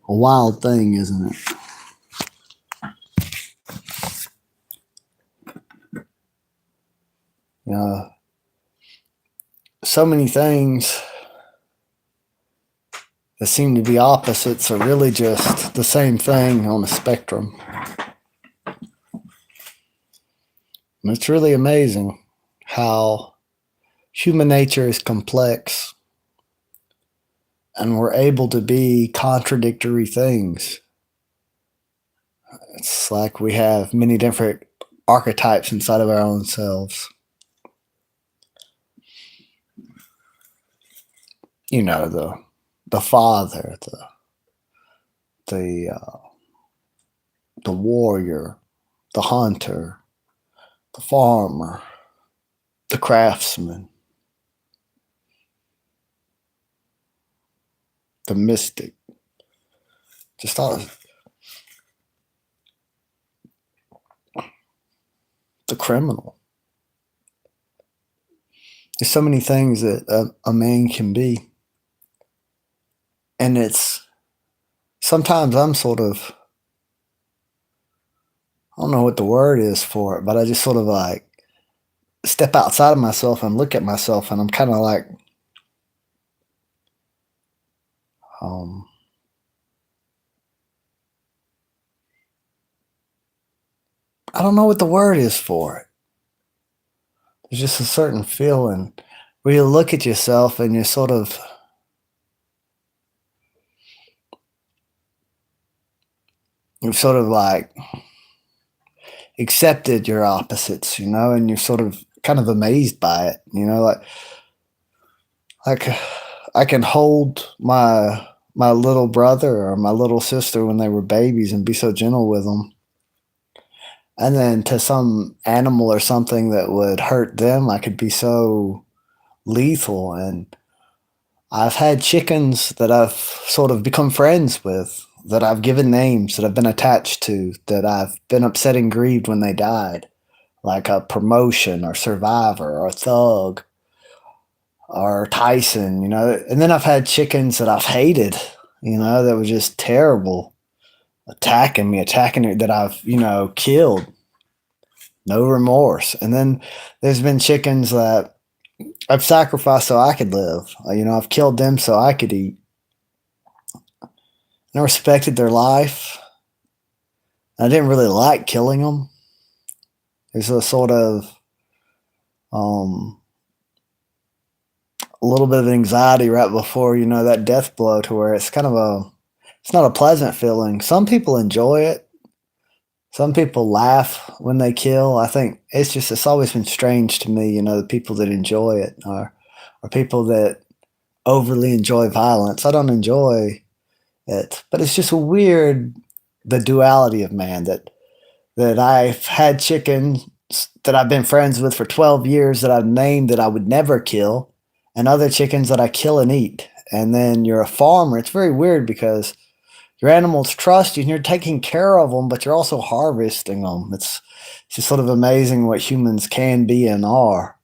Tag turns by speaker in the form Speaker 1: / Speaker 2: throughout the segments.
Speaker 1: a wild thing, isn't it? So many things that seem to be opposites are really just the same thing on a spectrum. And it's really amazing how human nature is complex and we're able to be contradictory things. It's like we have many different archetypes inside of our own selves. You know, the father, the the warrior, the hunter, the farmer, the craftsman, the mystic, just all the criminal. There's so many things that a man can be. And it's sometimes I'm sort of, I don't know what the word is for it, but I just sort of like step outside of myself and look at myself, and I'm kind of like, I don't know what the word is for it. There's just a certain feeling where you look at yourself and you've sort of like accepted your opposites, and you're sort of kind of amazed by it, like I can hold my little brother or my little sister when they were babies and be so gentle with them. And then to some animal or something that would hurt them, I could be so lethal. And I've had chickens that I've sort of become friends with, that I've given names, that I've been attached to, that I've been upset and grieved when they died, like a Promotion or Survivor or Thug or Tyson, And then I've had chickens that I've hated, that were just terrible, attacking me, that I've, killed. No remorse. And then there's been chickens that I've sacrificed so I could live. I've killed them so I could eat. And I respected their life. I didn't really like killing them. There's a sort of a little bit of anxiety right before, that death blow, to where it's it's not a pleasant feeling. Some people enjoy it. Some people laugh when they kill. I think it's always been strange to me, the people that enjoy it or people that overly enjoy violence. I don't enjoy it, but it's just weird, the duality of man, that I've had chickens that I've been friends with for 12 years that I've named that I would never kill, and other chickens that I kill and eat. And then you're a farmer. It's very weird because your animals trust you and you're taking care of them, but you're also harvesting them. It's just sort of amazing what humans can be and are.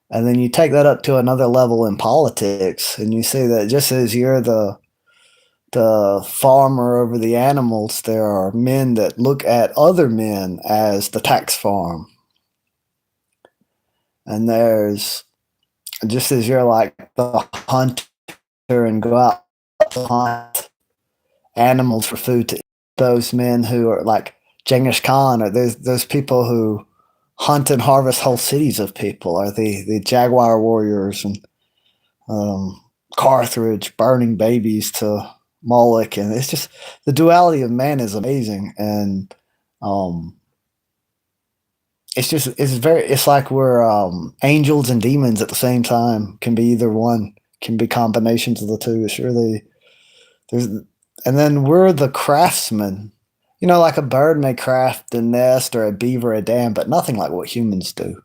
Speaker 1: And then you take that up to another level in politics, and you see that just as you're the farmer over the animals, there are men that look at other men as the tax farm. And there's, just as you're like the hunter and go out to hunt animals for food to eat, those men who are like Genghis Khan, or those people who hunt and harvest whole cities of people, or the jaguar warriors and Carthage burning babies to Moloch. And it's just, the duality of man is amazing. And it's like we're angels and demons at the same time. Can be either one, can be combinations of the two. It's really, and then we're the craftsmen. Like a bird may craft a nest, or a beaver a dam, but nothing like what humans do.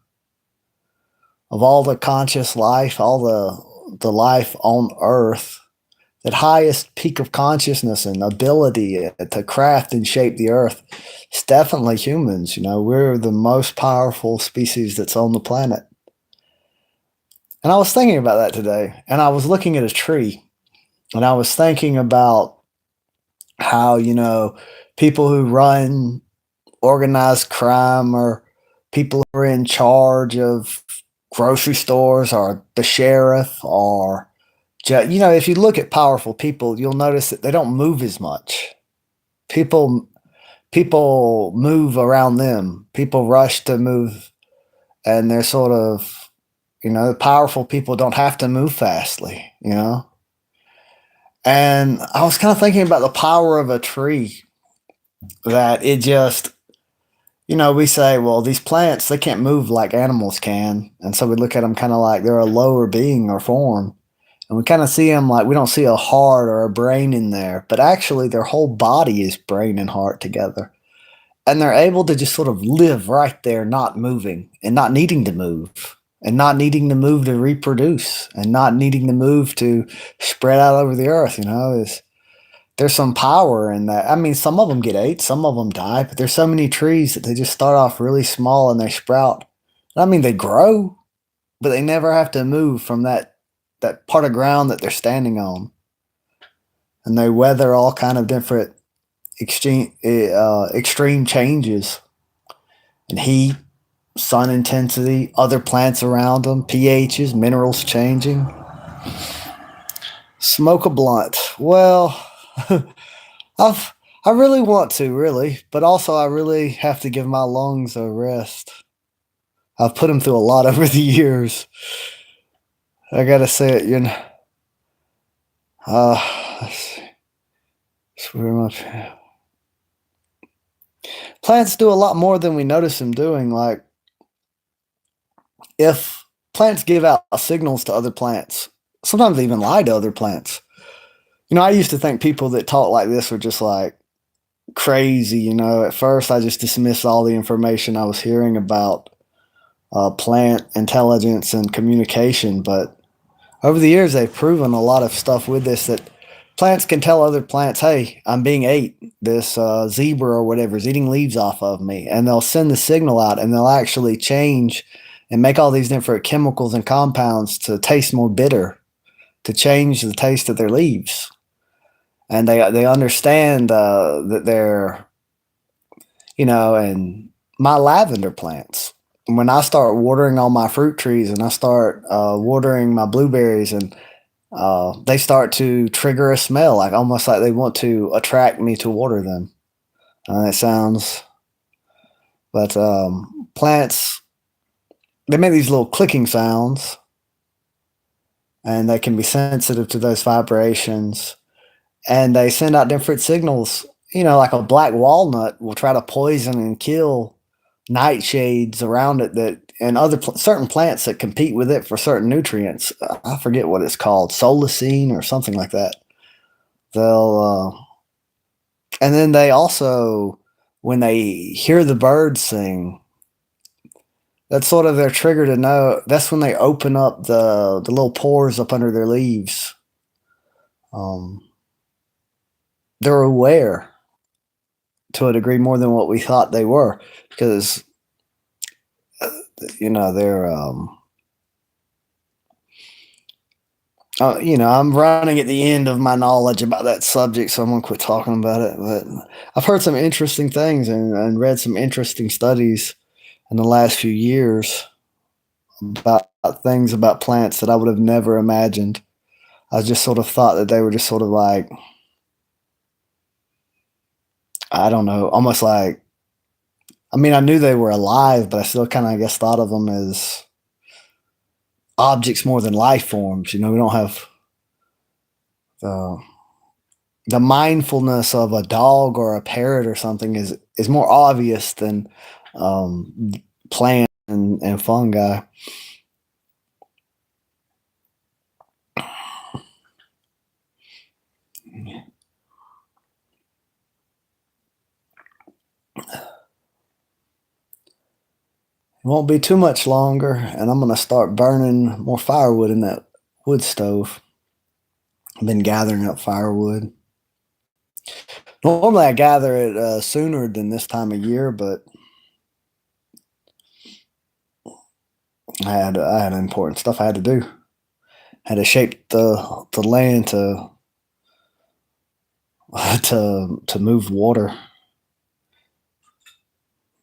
Speaker 1: Of all the conscious life, all the life on Earth, that highest peak of consciousness and ability to craft and shape the Earth, it's definitely humans. We're the most powerful species that's on the planet. And I was thinking about that today, and I was looking at a tree, and I was thinking about how, people who run organized crime or people who are in charge of grocery stores or the sheriff or if you look at powerful people, you'll notice that they don't move as much. People people move around them. People rush to move, and they're sort of, powerful people don't have to move fastly. And I was kind of thinking about the power of a tree, that it just, we say, well, these plants, they can't move like animals can. And so we look at them kind of like they're a lower being or form. And we kind of see them like we don't see a heart or a brain in there, but actually their whole body is brain and heart together. And they're able to just sort of live right there, not moving and not needing to move and not needing to move to reproduce and not needing to move to spread out over the earth. There's some power in that. I mean, some of them get ate, some of them die, but there's so many trees that they just start off really small and they sprout. I mean, they grow, but they never have to move from that part of ground that they're standing on, and they weather all kind of different extreme changes in heat, sun intensity, other plants around them, pHs, minerals changing. Smoke a blunt. Well, I've I really want to, really, but also I really have to give my lungs a rest. I've put them through a lot over the years. I gotta say it. Let's see. Where much plants do a lot more than we notice them doing. Like, if plants give out signals to other plants, sometimes they even lie to other plants. I used to think people that talk like this were just like crazy. At first I just dismissed all the information I was hearing about plant intelligence and communication. But over the years, they've proven a lot of stuff with this, that plants can tell other plants, hey, I'm being ate. This zebra or whatever is eating leaves off of me. And they'll send the signal out, and they'll actually change and make all these different chemicals and compounds to taste more bitter, to change the taste of their leaves. And they understand that they're, and my lavender plants, when I start watering all my fruit trees and I start watering my blueberries, and they start to trigger a smell, like almost like they want to attract me to water them. It sounds, but plants, they make these little clicking sounds, and they can be sensitive to those vibrations, and they send out different signals. Like a black walnut will try to poison and kill nightshades around it, that and other certain plants that compete with it for certain nutrients. I forget what it's called, solacine or something like that. They'll and then they also, when they hear the birds sing, that's sort of their trigger to know. That's when they open up the little pores up under their leaves. Um, they're aware to a degree more than what we thought they were, because they're I'm running at the end of my knowledge about that subject, so I'm gonna quit talking about it. But I've heard some interesting things, and read some interesting studies in the last few years about things about plants that I would have never imagined. I just sort of thought that they were just sort of like, I don't know, almost like, I mean, I knew they were alive, but I still kind of, I guess, thought of them as objects more than life forms. We don't have the mindfulness of a dog or a parrot or something is more obvious than plants and fungi. It won't be too much longer, and I'm going to start burning more firewood in that wood stove. I've been gathering up firewood. Normally, I gather it sooner than this time of year, but I had important stuff I had to do. I had to shape the land to to move water.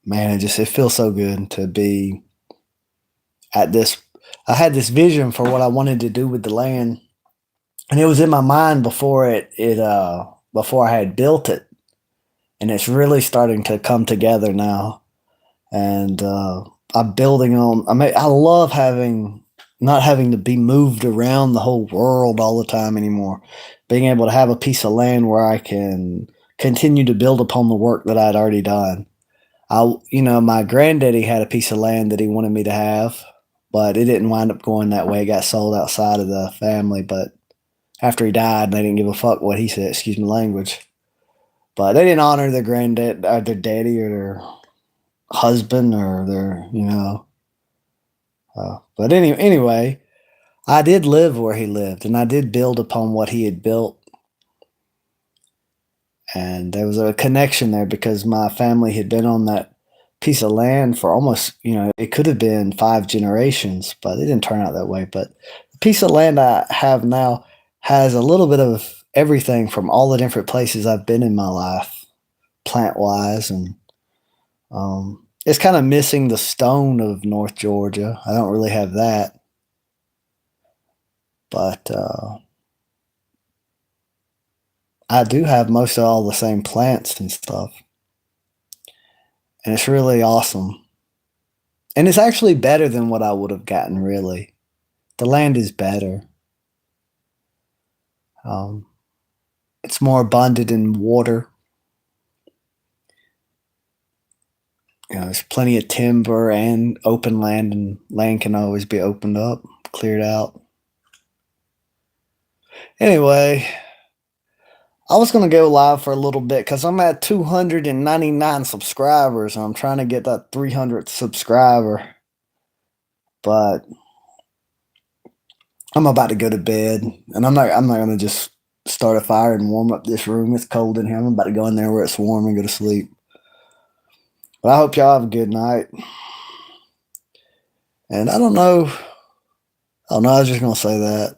Speaker 1: Man, it feels so good to be at this. I had this vision for what I wanted to do with the land, and it was in my mind before I had built it, and it's really starting to come together now. And I'm building on. I love having not having to be moved around the whole world all the time anymore. Being able to have a piece of land where I can continue to build upon the work that I'd already done. My granddaddy had a piece of land that he wanted me to have, but it didn't wind up going that way. It got sold outside of the family, but after he died, they didn't give a fuck what he said. Excuse my language. But they didn't honor their granddad, or their daddy, or their husband, or their. But anyway, I did live where he lived, and I did build upon what he had built. And there was a connection there because my family had been on that piece of land for almost, it could have been 5 generations, but it didn't turn out that way. But the piece of land I have now has a little bit of everything from all the different places I've been in my life, plant wise. And it's kind of missing the stone of North Georgia. I don't really have that. But I do have most of all the same plants and stuff. And it's really awesome. And it's actually better than what I would have gotten, really. The land is better. Um, it's more abundant in water. There's plenty of timber and open land, and land can always be opened up, cleared out. Anyway, I was going to go live for a little bit because I'm at 299 subscribers, and I'm trying to get that 300th subscriber. But I'm about to go to bed, and I'm not going to just start a fire and warm up this room. It's cold in here. I'm about to go in there where it's warm and go to sleep. But I hope y'all have a good night. And I don't know. Oh no, I was just going to say that.